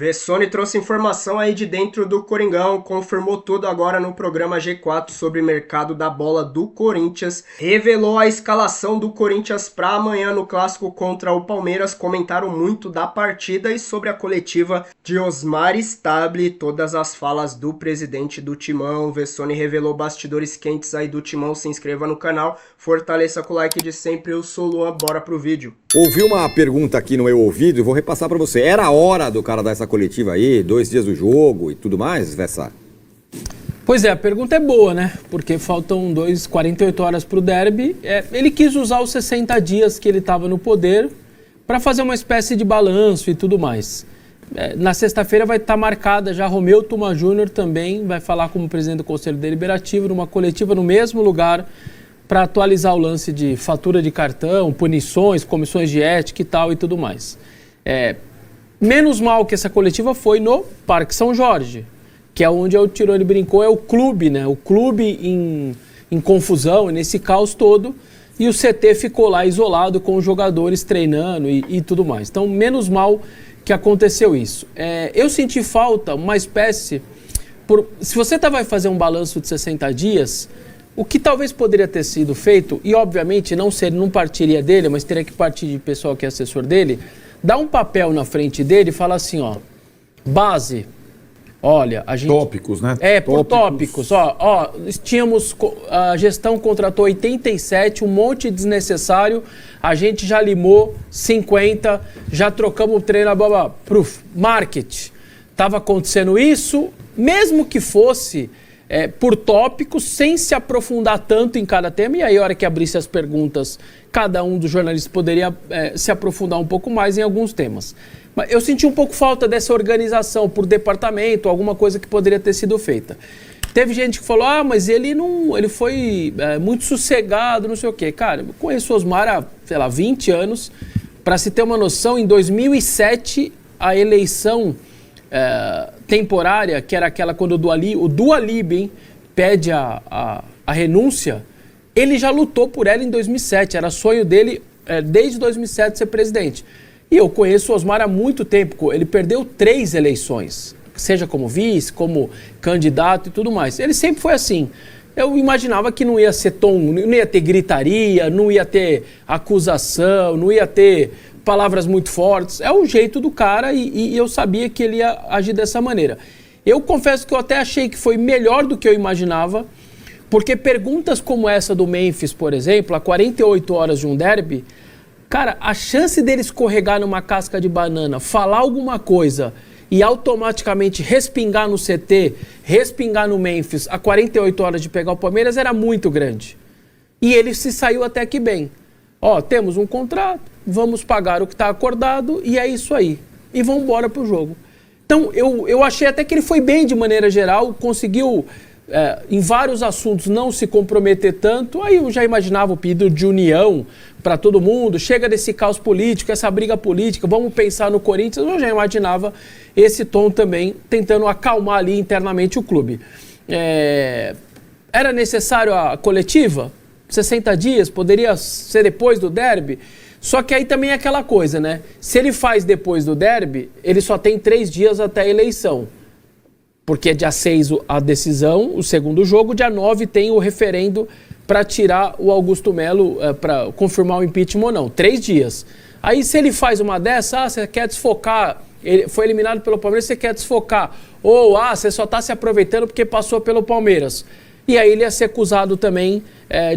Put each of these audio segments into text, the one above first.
Vessone trouxe informação aí de dentro do Coringão, confirmou tudo agora no programa G4 sobre o mercado da bola do Corinthians, revelou a escalação do Corinthians para amanhã no clássico contra o Palmeiras, comentaram muito da partida e sobre a coletiva de Osmar Stabile, todas as falas do presidente do Timão. Vessone revelou bastidores quentes aí do Timão, se inscreva no canal, fortaleça com o like de sempre, eu sou o Luan, bora pro vídeo. Ouvi uma pergunta aqui no meu ouvido e vou repassar para você. Era a hora do cara dar essa coletiva aí, 2 dias do jogo e tudo mais, Vessa? Pois é, a pergunta é boa, né? Porque faltam 48 horas para o derby. Ele quis usar os 60 dias que ele estava no poder para fazer uma espécie de balanço e tudo mais. Na sexta-feira vai estar marcada já Romeu Tuma Júnior também, vai falar como presidente do Conselho Deliberativo, numa coletiva no mesmo lugar, para atualizar o lance de fatura de cartão, punições, comissões de ética e tal e tudo mais. Menos mal que essa coletiva foi no Parque São Jorge, que é onde o Tirone brincou, é o clube, né? O clube em confusão, nesse caos todo, e o CT ficou lá isolado com os jogadores treinando e tudo mais. Então, menos mal que aconteceu isso. Eu senti falta, uma espécie... Se você vai fazer um balanço de 60 dias... O que talvez poderia ter sido feito, e obviamente não partiria dele, mas teria que partir de pessoal que é assessor dele, dar um papel na frente dele e falar assim, ó, base, olha, a gente... Tópicos, né? Por tópicos, a gestão contratou 87, um monte desnecessário, a gente já limou 50, já trocamos o treino, marketing, estava acontecendo isso, mesmo que fosse... por tópicos, sem se aprofundar tanto em cada tema, e aí a hora que abrisse as perguntas, cada um dos jornalistas poderia se aprofundar um pouco mais em alguns temas. Mas eu senti um pouco falta dessa organização por departamento, alguma coisa que poderia ter sido feita. Teve gente que falou, mas ele foi muito sossegado, não sei o quê. Cara, eu conheço o Osmar há, 20 anos, para se ter uma noção, em 2007, a eleição... temporária, que era aquela quando o Dualib pede a renúncia, ele já lutou por ela em 2007, era sonho dele desde 2007 ser presidente. E eu conheço o Osmar há muito tempo, ele perdeu 3 eleições, seja como vice, como candidato e tudo mais. Ele sempre foi assim. Eu imaginava que não ia ser não ia ter gritaria, não ia ter acusação, não ia ter palavras muito fortes, é o jeito do cara e eu sabia que ele ia agir dessa maneira. Eu confesso que eu até achei que foi melhor do que eu imaginava, porque perguntas como essa do Memphis, por exemplo, a 48 horas de um derby, cara, a chance dele escorregar numa casca de banana, falar alguma coisa e automaticamente respingar no CT, respingar no Memphis a 48 horas de pegar o Palmeiras era muito grande. E ele se saiu até que bem. Temos um contrato, vamos pagar o que está acordado e é isso aí. E vamos embora para o jogo. Então, eu achei até que ele foi bem de maneira geral, conseguiu, em vários assuntos, não se comprometer tanto. Aí eu já imaginava o pedido de união para todo mundo, chega desse caos político, essa briga política, vamos pensar no Corinthians. Eu já imaginava esse tom também, tentando acalmar ali internamente o clube. Era necessário a coletiva? 60 dias, poderia ser depois do derby, só que aí também é aquela coisa, né? Se ele faz depois do derby, ele só tem 3 dias até a eleição, porque é dia 6 a decisão, o segundo jogo, dia 9 tem o referendo para tirar o Augusto Melo, para confirmar o impeachment ou não, 3 dias. Aí se ele faz uma dessa, você quer desfocar, ele foi eliminado pelo Palmeiras, você quer desfocar, ou você só está se aproveitando porque passou pelo Palmeiras. E aí ele ia ser acusado também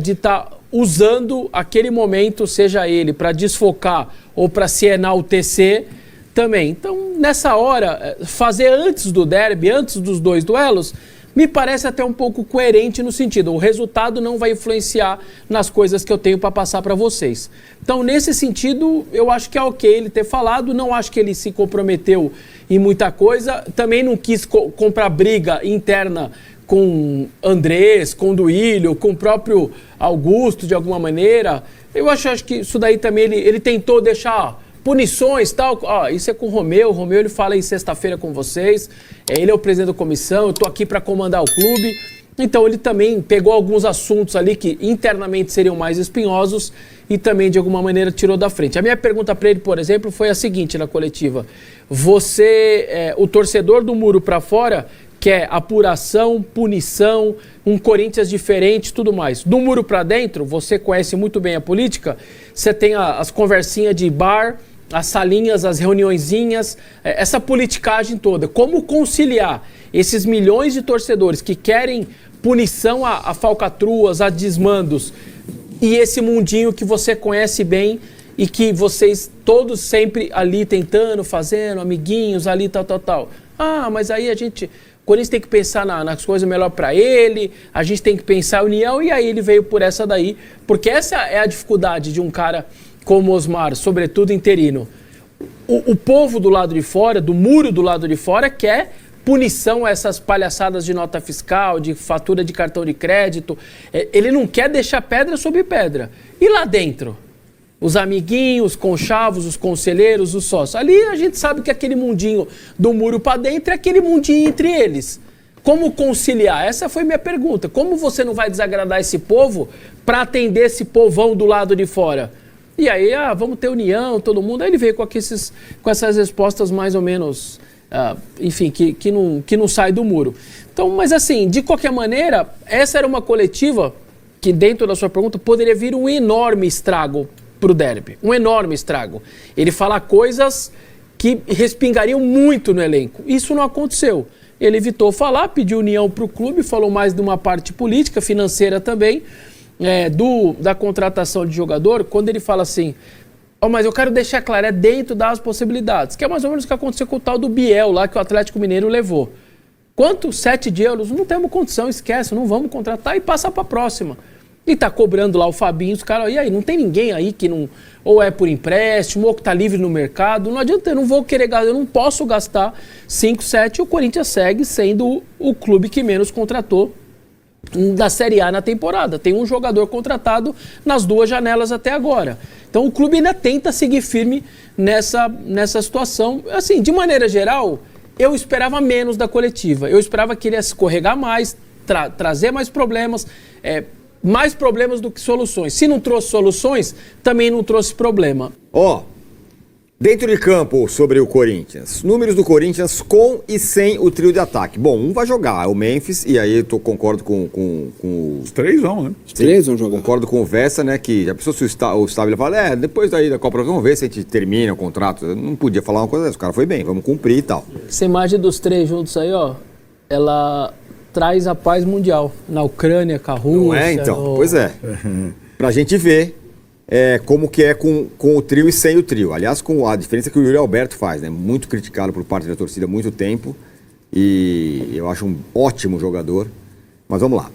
de estar usando aquele momento, seja ele para desfocar ou para se enaltecer também. Então, nessa hora, fazer antes do derby, antes dos 2 duelos, me parece até um pouco coerente no sentido, o resultado não vai influenciar nas coisas que eu tenho para passar para vocês. Então, nesse sentido, eu acho que é ok ele ter falado, não acho que ele se comprometeu em muita coisa, também não quis comprar briga interna com Andrés, com Duílio, com o próprio Augusto, de alguma maneira. Eu acho que isso daí também ele tentou deixar punições e tal. Isso é com o Romeu. O Romeu ele fala em sexta-feira com vocês. Ele é o presidente da comissão, eu estou aqui para comandar o clube. Então ele também pegou alguns assuntos ali que internamente seriam mais espinhosos e também de alguma maneira tirou da frente. A minha pergunta para ele, por exemplo, foi a seguinte na coletiva: o torcedor do muro para fora quer apuração, punição, um Corinthians diferente e tudo mais. Do muro para dentro, você conhece muito bem a política, você tem as conversinhas de bar, as salinhas, as reuniõezinhas, essa politicagem toda. Como conciliar esses milhões de torcedores que querem punição a falcatruas, a desmandos, e esse mundinho que você conhece bem e que vocês todos sempre ali tentando, fazendo, amiguinhos ali, tal. Ah, mas aí o Corinthians tem que pensar nas coisas melhor para ele, a gente tem que pensar a união, e aí ele veio por essa daí, porque essa é a dificuldade de um cara como Osmar, sobretudo interino. O povo do lado de fora, do muro do lado de fora, quer punição a essas palhaçadas de nota fiscal, de fatura de cartão de crédito. Ele não quer deixar pedra sobre pedra. E lá dentro? Os amiguinhos, os conchavos, os conselheiros, os sócios. Ali a gente sabe que aquele mundinho do muro para dentro é aquele mundinho entre eles. Como conciliar? Essa foi minha pergunta. Como você não vai desagradar esse povo para atender esse povão do lado de fora? E aí, vamos ter união, todo mundo. Aí ele veio com essas respostas mais ou menos, enfim, que não sai do muro. Então, mas assim, de qualquer maneira, essa era uma coletiva que, dentro da sua pergunta, poderia vir um enorme estrago para o derby. Um enorme estrago. Ele fala coisas que respingariam muito no elenco. Isso não aconteceu. Ele evitou falar, pediu união para o clube, falou mais de uma parte política, financeira também, da contratação de jogador, quando ele fala assim, mas eu quero deixar claro, é dentro das possibilidades, que é mais ou menos o que aconteceu com o tal do Biel lá, que o Atlético Mineiro levou. Quanto? 7 de euros? Não temos condição, esquece, não vamos contratar e passa para a próxima. E tá cobrando lá o Fabinho, os caras, e aí, não tem ninguém aí que não, ou é por empréstimo, ou que tá livre no mercado, não adianta, eu não vou querer gastar, eu não posso gastar 5, 7, e o Corinthians segue sendo o clube que menos contratou da Série A na temporada. Tem um jogador contratado nas 2 janelas até agora. Então o clube ainda tenta seguir firme nessa situação. Assim, de maneira geral, eu esperava menos da coletiva. Eu esperava que ele ia escorregar mais, trazer mais problemas, mais problemas do que soluções. Se não trouxe soluções, também não trouxe problema. Dentro de campo, sobre o Corinthians, números do Corinthians com e sem o trio de ataque. Bom, um vai jogar, é o Memphis, e aí eu concordo com os 3 vão, né? Os 3 vão jogar. Concordo com o Vessa, né, que já pensou se o Stabile fala, depois daí da Copa, vamos ver se a gente termina o contrato. Eu não podia falar uma coisa dessa, o cara foi bem, vamos cumprir e tal. Essa imagem dos 3 juntos aí, ela traz a paz mundial. Na Ucrânia, com a Rússia... Não é, então? Pois é. Pra gente ver... como que é com o trio e sem o trio. Aliás, com a diferença que o Yuri Alberto faz, né? Muito criticado por parte da torcida há muito tempo. E eu acho um ótimo jogador. Mas vamos lá.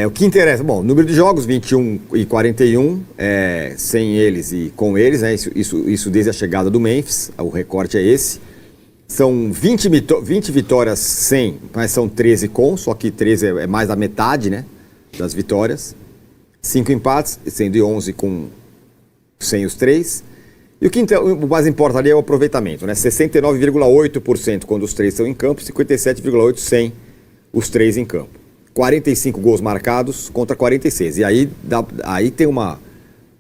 O que interessa? Bom, número de jogos, 21 e 41. Sem eles e com eles, né? Isso desde a chegada do Memphis. O recorte é esse. São 20 vitórias sem, mas são 13 com. Só que 13 é mais da metade, né? Das vitórias. 5 empates, sendo 11 sem os 3. E o mais importa ali é o aproveitamento, né? 69,8% quando os 3 estão em campo, 57,8% sem os 3 em campo. 45 gols marcados contra 46. E aí tem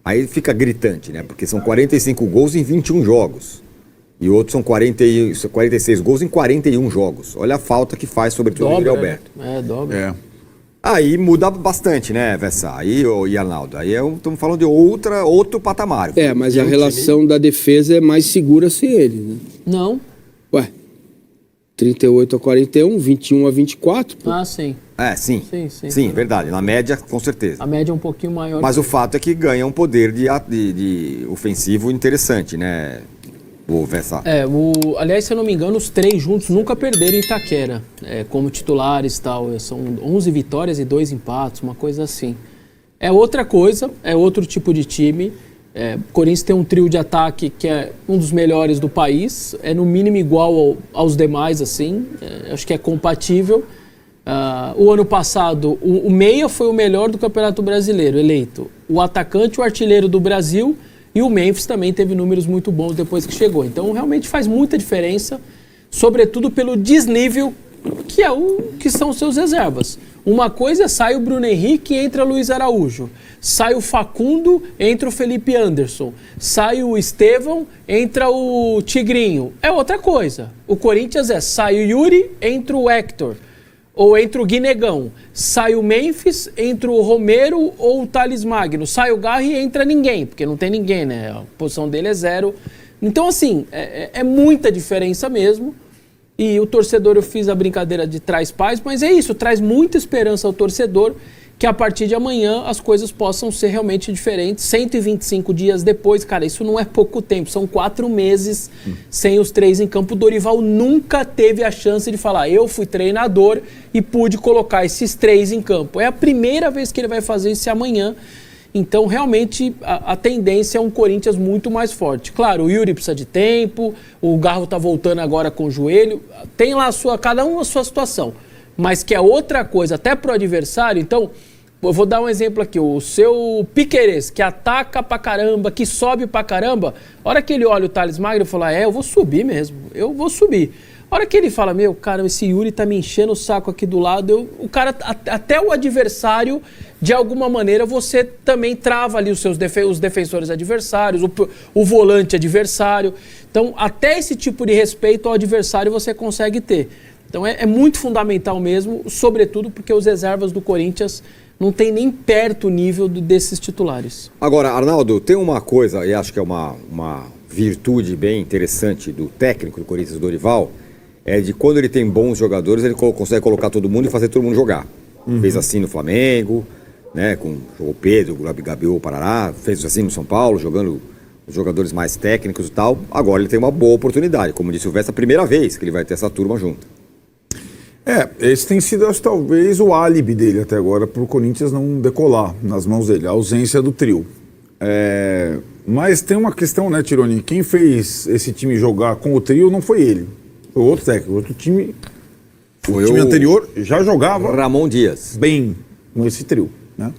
aí fica gritante, né? Porque são 45 gols em 21 jogos. E outros são 46 gols em 41 jogos. Olha a falta que faz, sobretudo, o Yuri Alberto. Dobra. Aí muda bastante, né, Vessa? Aí, e Arnaldo, aí estamos falando de outro patamar. Mas a relação da defesa é mais segura sem ele, né? Não. 38 a 41, 21 a 24. Pô. Sim. Sim, verdade. Na média, com certeza. A média é um pouquinho maior. Mas o fato é que ganha um poder de ofensivo interessante, né, o Vessa? Aliás, se eu não me engano, os 3 juntos nunca perderam em Itaquera, como titulares e tal. São 11 vitórias e 2 empates, uma coisa assim. É outra coisa, é outro tipo de time. O Corinthians tem um trio de ataque que é um dos melhores do país, é no mínimo igual aos demais, assim. Acho que é compatível. O ano passado, o meia foi o melhor do Campeonato Brasileiro, eleito. O atacante, o artilheiro do Brasil... E o Memphis também teve números muito bons depois que chegou. Então, realmente faz muita diferença, sobretudo pelo desnível que é o que são os seus reservas. Uma coisa é sai o Bruno Henrique e entra o Luiz Araújo. Sai o Facundo, entra o Felipe Anderson. Sai o Estevão, entra o Tigrinho. É outra coisa. O Corinthians sai o Yuri, entra o Hector. Ou entra o Guinegão. Sai o Memphis, entra o Romero ou o Thales Magno. Sai o Garri e entra ninguém, porque não tem ninguém, né? A posição dele é 0. Então, assim, é muita diferença mesmo. E o torcedor, eu fiz a brincadeira de traz paz, mas é isso, traz muita esperança ao torcedor que a partir de amanhã as coisas possam ser realmente diferentes. 125 dias depois, cara, isso não é pouco tempo, são 4 meses sem os 3 em campo. O Dorival nunca teve a chance de falar, eu fui treinador e pude colocar esses 3 em campo. É a primeira vez que ele vai fazer isso amanhã. Então, realmente, a tendência é um Corinthians muito mais forte. Claro, o Yuri precisa de tempo, o Garro tá voltando agora com o joelho, tem lá cada um a sua situação. Mas que é outra coisa, até pro adversário. Então, eu vou dar um exemplo aqui, o seu Piquerez, que ataca pra caramba, que sobe pra caramba, a hora que ele olha o Thales Magno, ele fala, eu vou subir mesmo, eu vou subir. A hora que ele fala, cara, esse Yuri tá me enchendo o saco aqui do lado, o cara, até o adversário, de alguma maneira, você também trava ali os defensores adversários, o volante adversário. Então, até esse tipo de respeito ao adversário você consegue ter. Então, é muito fundamental mesmo, sobretudo porque os reservas do Corinthians não tem nem perto o nível desses titulares. Agora, Arnaldo, tem uma coisa, e acho que é uma virtude bem interessante do técnico do Corinthians, Dorival, é de quando ele tem bons jogadores, ele consegue colocar todo mundo e fazer todo mundo jogar. Fez assim no Flamengo, né, jogou o Pedro, o Gabriel, o Parará, fez assim no São Paulo, jogando os jogadores mais técnicos e tal. Agora ele tem uma boa oportunidade, como disse o Vesta, a primeira vez que ele vai ter essa turma junto. Esse tem sido, acho, talvez, o álibi dele até agora para o Corinthians não decolar nas mãos dele, a ausência do trio. Mas tem uma questão, né, Tironi? Quem fez esse time jogar com o trio não foi ele. Foi outro técnico, outro time. O time anterior já jogava Ramon Dias bem com esse trio, né?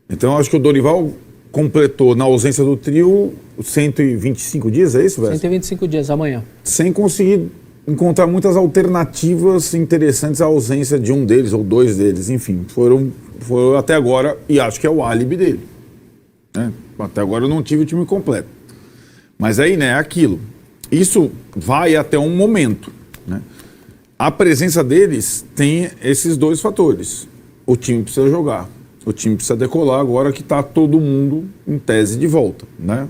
Então acho que o Dorival completou na ausência do trio 125 dias, é isso, velho? 125 dias, amanhã. Sem conseguir encontrar muitas alternativas interessantes à ausência de um deles ou 2 deles, enfim, foram até agora, e acho que é o álibi dele, né? Até agora eu não tive o time completo. Mas aí, né, é aquilo. Isso vai até um momento, né? A presença deles tem esses 2 fatores. O time precisa jogar, o time precisa decolar agora que está todo mundo em tese de volta, né?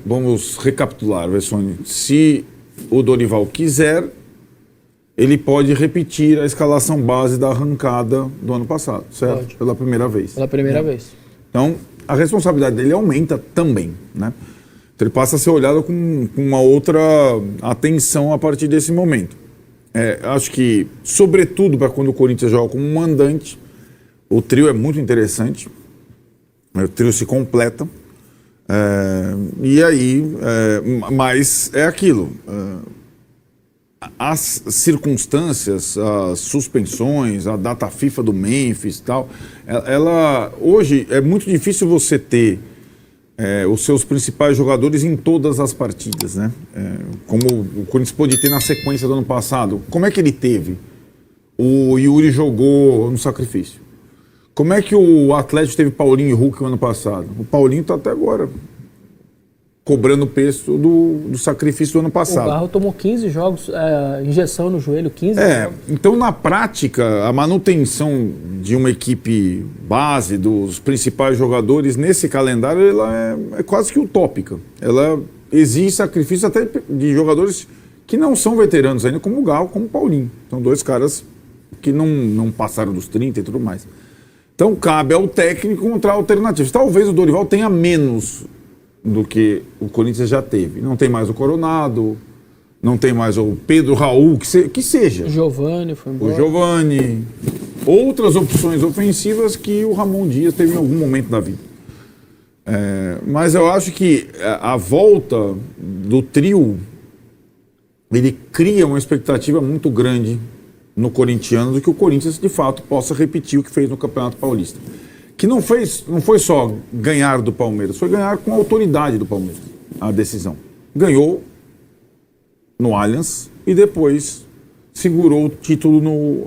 Vamos recapitular, Vessone. Se o Dorival quiser, ele pode repetir a escalação base da arrancada do ano passado, certo? Pode. Pela primeira vez. Pela primeira vez. Então, a responsabilidade dele aumenta também, né? Então, ele passa a ser olhado com uma outra atenção a partir desse momento. Acho que, sobretudo para quando o Corinthians joga como mandante, o trio é muito interessante. O trio se completa. E aí, mas é aquilo. As circunstâncias, as suspensões, a data FIFA do Memphis e tal, hoje é muito difícil você ter os seus principais jogadores em todas as partidas, né? Como o Corinthians pôde ter na sequência do ano passado. Como é que ele teve? O Yuri jogou no sacrifício. Como é que o Atlético teve Paulinho e Hulk no ano passado? O Paulinho está até agora cobrando o peso do sacrifício do ano passado. O Garro tomou 15 jogos, injeção no joelho, 15 jogos. Então, na prática, a manutenção de uma equipe base, dos principais jogadores, nesse calendário, ela é quase que utópica. Ela exige sacrifício até de jogadores que não são veteranos ainda, como o Garro, como o Paulinho. São 2 caras que não passaram dos 30 e tudo mais. Então, cabe ao técnico encontrar alternativas. Talvez o Dorival tenha menos do que o Corinthians já teve. Não tem mais o Coronado, não tem mais o Pedro Raul, que seja. O Giovani foi embora. O Giovani. Outras opções ofensivas que o Ramon Dias teve em algum momento da vida. Mas eu acho que a volta do trio, ele cria uma expectativa muito grande no corintiano de que o Corinthians, de fato, possa repetir o que fez no Campeonato Paulista. Que não foi só ganhar do Palmeiras, foi ganhar com a autoridade do Palmeiras, a decisão. Ganhou no Allianz e depois segurou o título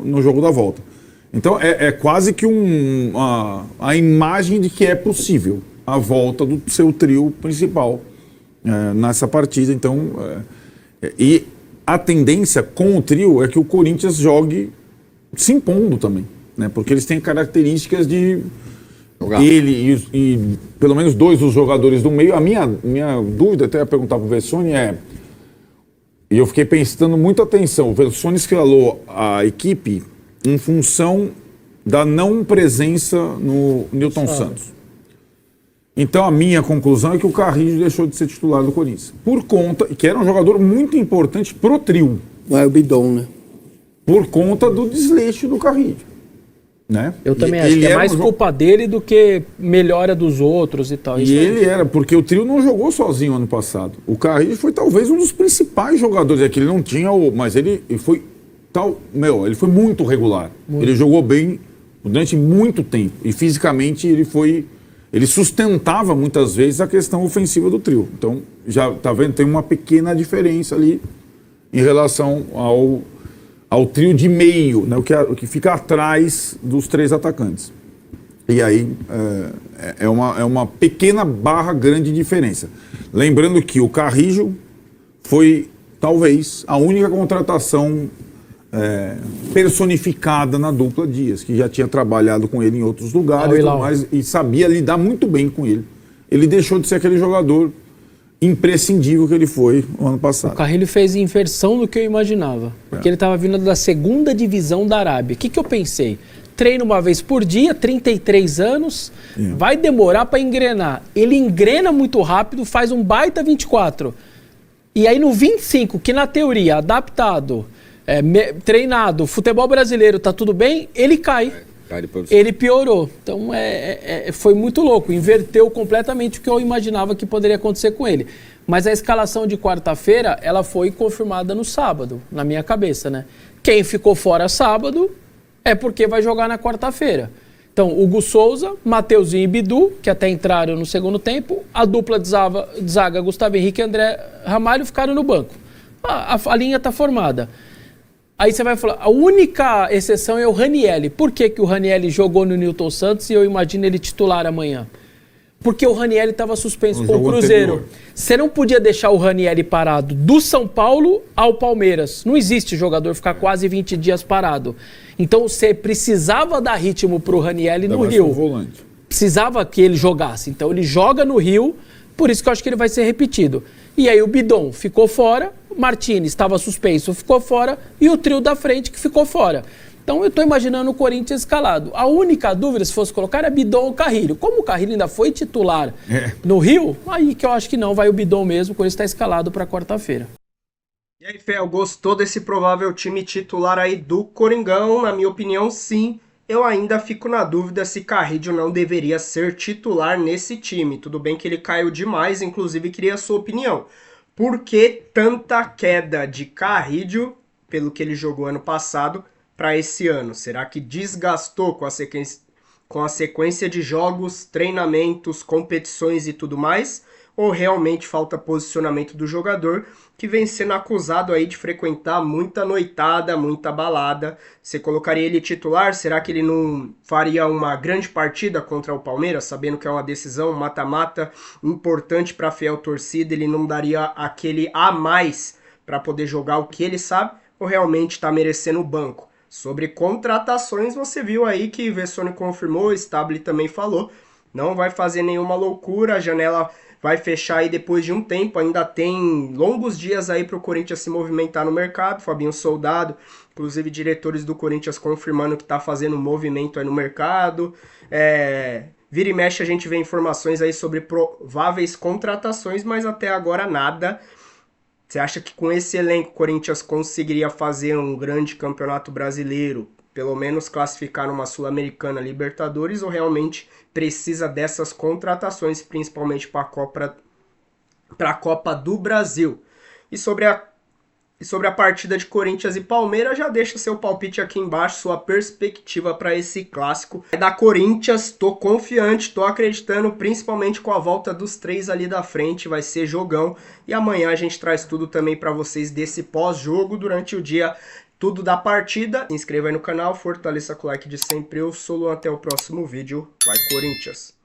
no jogo da volta. Então é quase que a imagem de que é possível a volta do seu trio principal nessa partida. Então, e a tendência com o trio é que o Corinthians jogue se impondo também, né? Porque eles têm características de ele e pelo menos 2 dos jogadores do meio. A minha dúvida, até ia perguntar para o Vessone, e eu fiquei prestando muita atenção, o Vessone escalou a equipe em função da não presença no Nilton Santos. Então a minha conclusão é que o Carrillo deixou de ser titular do Corinthians. Por conta, que era um jogador muito importante pro trio. É o Bidon, né? Por conta do desleixo do Carrillo. Né? Eu também acho que é mais culpa dele do que melhora dos outros e tal. E ele era, porque o trio não jogou sozinho ano passado. O Carrillo foi talvez um dos principais jogadores. É que ele não tinha mas ele foi ele foi muito regular. Muito. Ele jogou bem durante muito tempo. E fisicamente ele sustentava muitas vezes a questão ofensiva do trio. Então, já tá vendo, tem uma pequena diferença ali em relação ao trio de meio, né, o que fica atrás dos 3 atacantes. E aí é uma pequena barra grande diferença. Lembrando que o Carrillo foi talvez a única contratação personificada na dupla Dias, que já tinha trabalhado com ele em outros lugares e sabia lidar muito bem com ele. Ele deixou de ser aquele jogador imprescindível que ele foi no ano passado. O Carrillo fez inversão do que eu imaginava, porque ele estava vindo da 2ª divisão da Arábia. O que eu pensei? Treina uma vez por dia, 33 anos, vai demorar para engrenar. Ele engrena muito rápido, faz um baita 24. E aí no 25, que na teoria, adaptado, treinado, futebol brasileiro, tá tudo bem, ele cai. Ele piorou. Então foi muito louco. Inverteu completamente o que eu imaginava que poderia acontecer com ele. Mas a escalação de quarta-feira, ela foi confirmada no sábado, na minha cabeça, né? Quem ficou fora sábado é porque vai jogar na quarta-feira. Então, Hugo Souza, Mateuzinho e Bidu, que até entraram no segundo tempo, a dupla de zaga Gustavo Henrique e André Ramalho ficaram no banco. A linha está formada. Aí você vai falar, a única exceção é o Ranielli. Por que o Ranielli jogou no Nilton Santos e eu imagino ele titular amanhã? Porque o Ranielli estava suspenso com o Cruzeiro. Anterior. Você não podia deixar o Ranielli parado do São Paulo ao Palmeiras. Não existe jogador ficar quase 20 dias parado. Então você precisava dar ritmo para o Ranielli no Rio. Volante. Precisava que ele jogasse. Então ele joga no Rio, por isso que eu acho que ele vai ser repetido. E aí o Bidon ficou fora, Martínez estava suspenso, ficou fora, e o trio da frente que ficou fora. Então eu estou imaginando o Corinthians escalado. A única dúvida, se fosse colocar, é Bidon ou Carrillo. Como o Carrillo ainda foi titular no Rio, aí que eu acho que não, vai o Bidon mesmo, o Corinthians está escalado para quarta-feira. E aí, Fel, gostou desse provável time titular aí do Coringão? Na minha opinião, sim. Eu ainda fico na dúvida se Carrillo não deveria ser titular nesse time. Tudo bem que ele caiu demais, inclusive queria a sua opinião. Por que tanta queda de Carrillo, pelo que ele jogou ano passado, para esse ano? Será que desgastou com a sequência de jogos, treinamentos, competições e tudo mais? Ou realmente falta posicionamento do jogador, que vem sendo acusado aí de frequentar muita noitada, muita balada? Você colocaria ele titular? Será que ele não faria uma grande partida contra o Palmeiras, sabendo que é uma decisão mata-mata importante para a fiel torcida? Ele não daria aquele a mais para poder jogar o que ele sabe? Ou realmente está merecendo o banco? Sobre contratações, você viu aí que Vessone confirmou, Stabile também falou, não vai fazer nenhuma loucura, a janela vai fechar aí depois de um tempo, ainda tem longos dias aí para o Corinthians se movimentar no mercado, Fabinho Soldado, inclusive diretores do Corinthians confirmando que está fazendo movimento aí no mercado, vira e mexe a gente vê informações aí sobre prováveis contratações, mas até agora nada. Você acha que com esse elenco o Corinthians conseguiria fazer um grande campeonato brasileiro, pelo menos classificar numa Sul-Americana, Libertadores, ou realmente precisa dessas contratações, principalmente para a Copa do Brasil? E sobre a partida de Corinthians e Palmeiras, já deixa seu palpite aqui embaixo, sua perspectiva para esse clássico. É da Corinthians, tô confiante, tô acreditando, principalmente com a volta dos 3 ali da frente, vai ser jogão. E amanhã a gente traz tudo também para vocês desse pós-jogo. Durante o dia tudo da partida. Se inscreva aí no canal, fortaleça com o like de sempre. Eu sou o Luan, até o próximo vídeo. Vai Corinthians!